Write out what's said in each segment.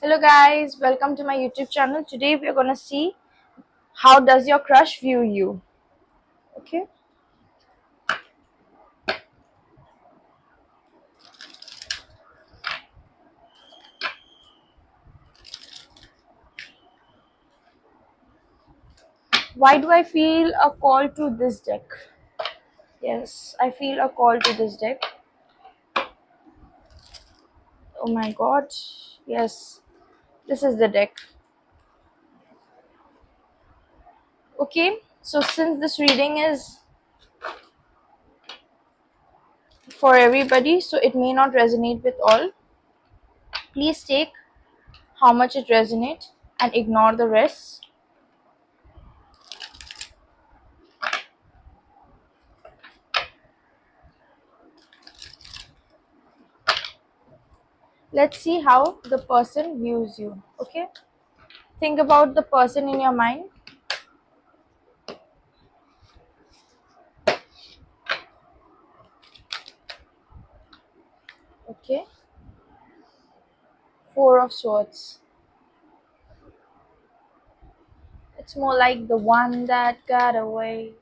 Hello guys, welcome to my YouTube channel. Today we are gonna see how does your crush view you. Okay. Why do I feel a call to this deck? Yes, I feel a call to this deck. Oh my god. Yes, this is the deck. Okay, so since this reading is for everybody, so it may not resonate with all. Please take how much it resonates and ignore the rest. Let's see how the person views you. Okay, think about the person in your mind. Okay, Four of Swords. It's more like the one that got away.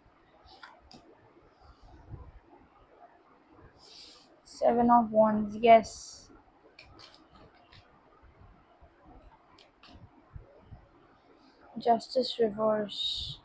Seven of Wands. Yes. Justice reverse.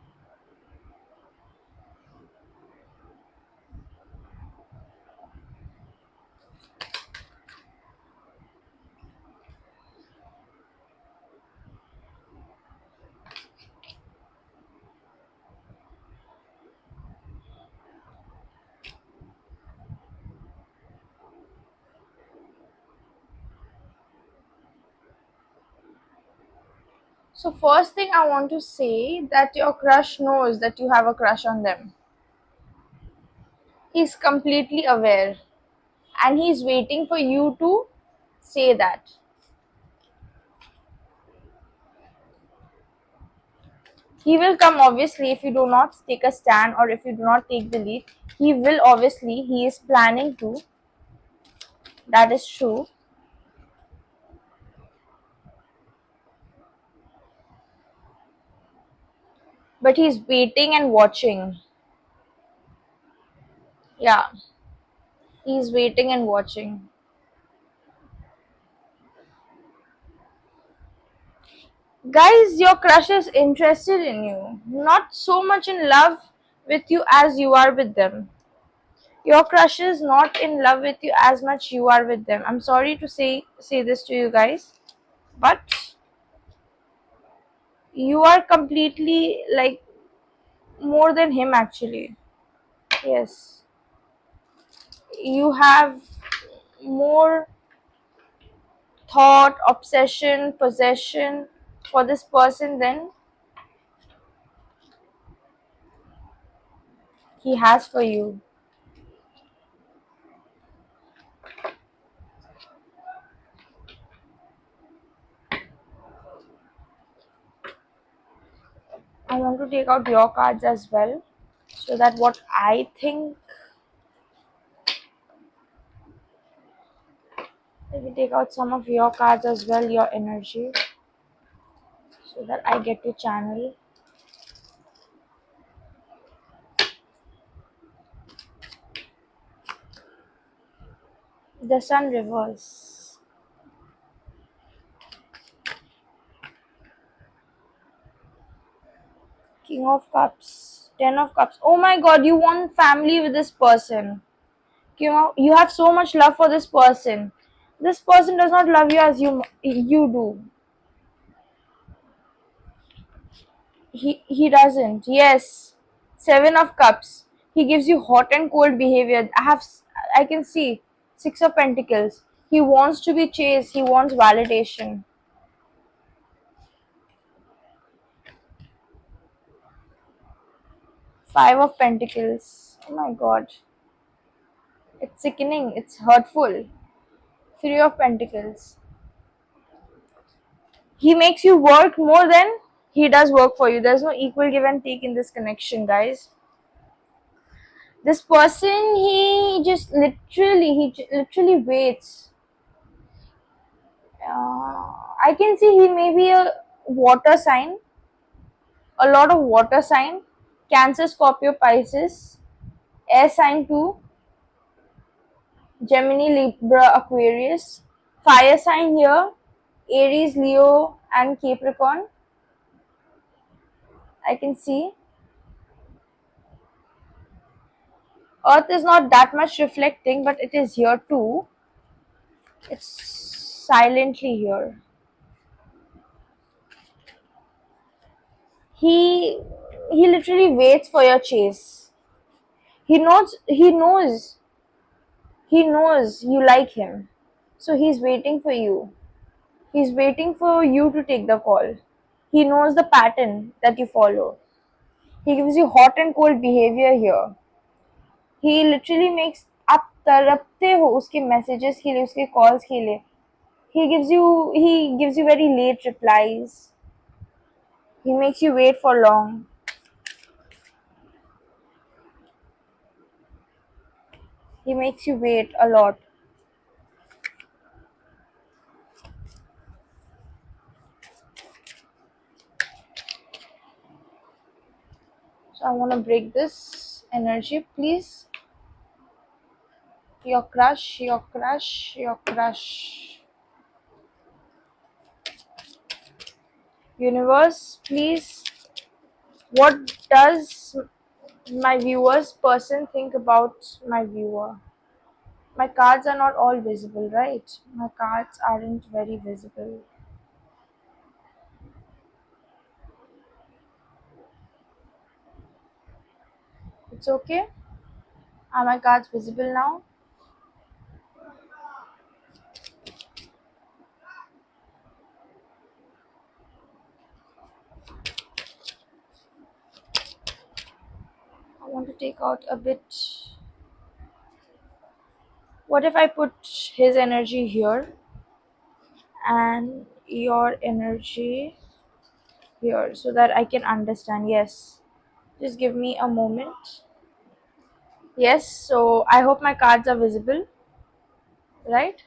So first thing I want to say that your crush knows that you have a crush on them. He's completely aware and he's waiting for you to say that. He will come obviously if you do not take a stand or if you do not take the lead. He will obviously, he is planning to. That is true. But he's waiting and watching. Yeah, he's waiting and watching. Guys, your crush is interested in you, not so much in love with you as you are with them. Your crush is not in love with you as much you are with them. I'm sorry to say this to you guys, but you are completely like more than him actually. Yes, you have more thought, obsession, possession for this person than he has for you. I want to take out your cards as well so that what I think. Let me take out some of your cards as well, your energy, so that I get to channel. The Sun reverse. King of Cups. Ten of Cups. Oh my god, you want family with this person. You have so much love for this person. This person does not love you as you do. He doesn't. Yes. Seven of Cups. He gives you hot and cold behavior. I can see. Six of Pentacles. He wants to be chased. He wants validation. Five of Pentacles. Oh my god. It's sickening. It's hurtful. Three of Pentacles. He makes you work more than he does work for you. There's no equal give and take in this connection, guys. This person, he literally waits. I can see he may be a water sign, a lot of water sign, Cancer, Scorpio, Pisces, air sign too, Gemini, Libra, Aquarius, fire sign here, Aries, Leo, and Capricorn. I can see Earth is not that much reflecting, but it is here too. It's silently here. He he literally waits for your chase. He knows you like him. So he's waiting for you. He's waiting for you to take the call. He knows the pattern that you follow. He gives you hot and cold behavior here. He literally makes आप तड़पते हो उसके messages के लिए, उसके calls के लिए. He gives you very late replies. He makes you wait for long. He makes you wait a lot. So I want to break this energy, please. Your crush, your crush, your crush. Universe, please. What does my viewer's person think about my viewer? My cards are not all visible, right? My cards aren't very visible. It's okay. Are my cards visible now? I want to take out a bit. What if I put his energy here and your energy here so that I can understand? Yes. Just give me a moment. Yes, so I hope my cards are visible, right?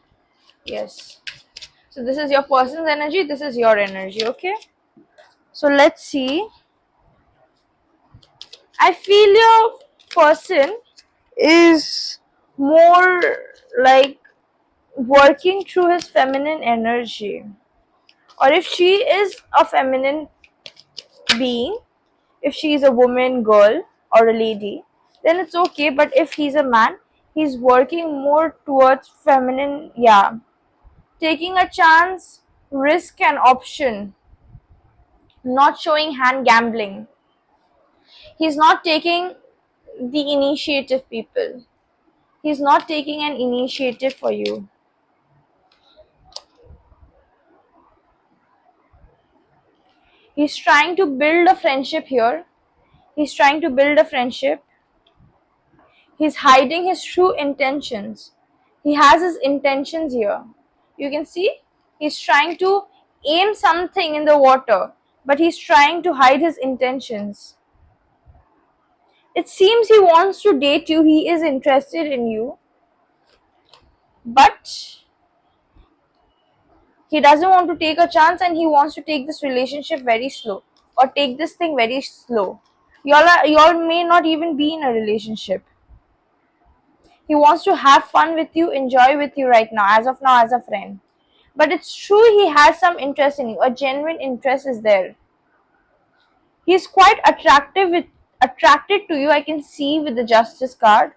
Yes. So this is your person's energy, this is your energy, okay? So let's see. I feel your person is more like working through his feminine energy. Or if she is a feminine being, if she is a woman, girl, or a lady, then it's okay. But if he's a man, he's working more towards feminine, yeah. Taking a chance, risk, and option, not showing hand gambling. He's not taking the initiative, people. He's not taking an initiative for you. He's trying to build a friendship here. He's trying to build a friendship. He's hiding his true intentions. He has his intentions here. You can see he's trying to aim something in the water, but he's trying to hide his intentions. It seems he wants to date you, he is interested in you, but he doesn't want to take a chance and he wants to take this relationship very slow or take this thing very slow. Y'all may not even be in a relationship. He wants to have fun with you, enjoy with you right now, as a friend. But it's true he has some interest in you. A genuine interest is there. He's quite attracted to you. I can see with the Justice card.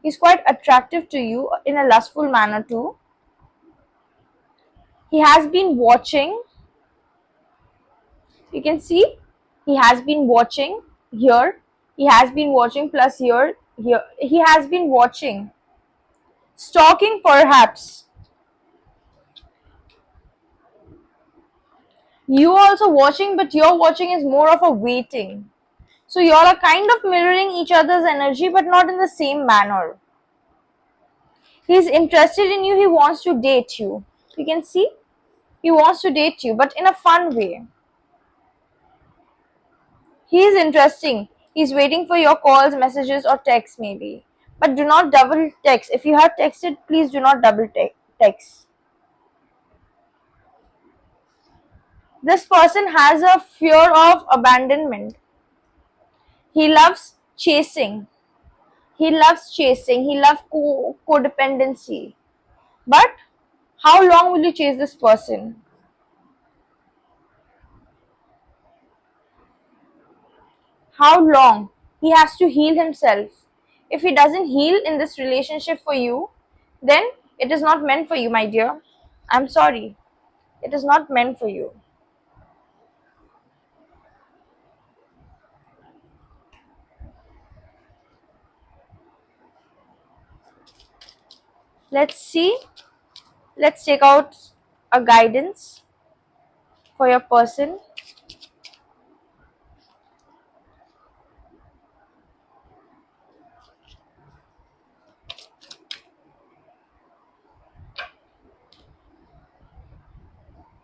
He's quite attractive to you in a lustful manner too. He has been watching. You can see he has been watching here. He has been watching plus here. He has been watching. Stalking perhaps. You also watching, but your watching is more of a waiting. So you all are kind of mirroring each other's energy, but not in the same manner. He's interested in you, he wants to date you. You can see he wants to date you, but in a fun way. He is interesting. He's waiting for your calls, messages, or texts, maybe. But do not double text. If you have texted, please do not double text. This person has a fear of abandonment. He loves chasing. He loves chasing. He loves codependency. But how long will you chase this person? How long? He has to heal himself. If he doesn't heal in this relationship for you, then it is not meant for you, my dear. I'm sorry. It is not meant for you. Let's see. Let's take out a guidance for your person.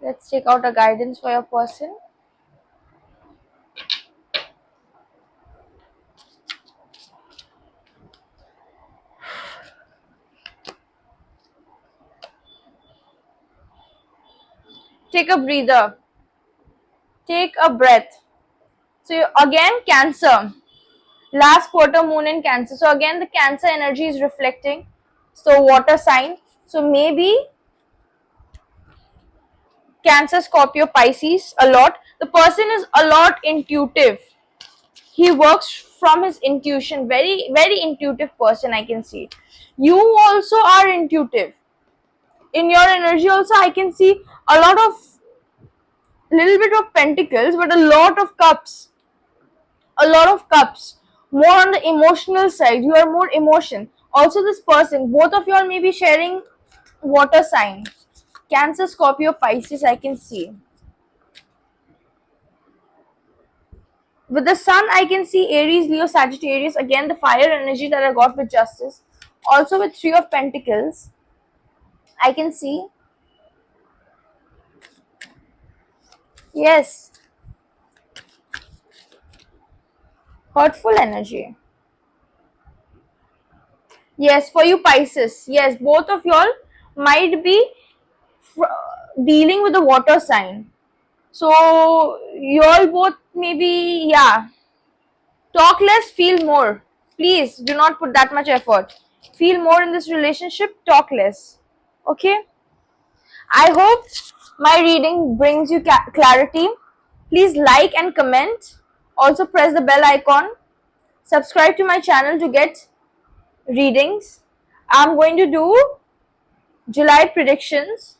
Let's take out a guidance for your person. Take a breather. Take a breath. So again, Cancer. Last quarter moon in Cancer. So again, the Cancer energy is reflecting. So water sign. So maybe Cancer, Scorpio, Pisces a lot. The person is a lot intuitive. He works from his intuition. Very, very intuitive person, I can see. You also are intuitive. In your energy also, I can see a lot of little bit of pentacles, but a lot of cups. A lot of cups. More on the emotional side. You are more emotion. Also, this person, both of you are maybe sharing water sign. Cancer, Scorpio, Pisces, I can see. With the sun, I can see Aries, Leo, Sagittarius. Again, the fire energy that I got with Justice. Also with Three of Pentacles, I can see. Yes, hurtful energy. Yes, for you Pisces. Yes, both of y'all might be dealing with the water sign. So, y'all both maybe, yeah. Talk less, feel more. Please do not put that much effort. Feel more in this relationship, talk less. Okay? I hope my reading brings you clarity. Please like and comment. Also press the bell icon. Subscribe to my channel to get readings. I'm going to do July predictions.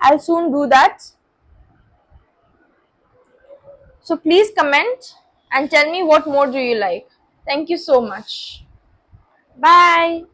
I'll soon do that. So please comment and tell me what more do you like. Thank you so much. Bye.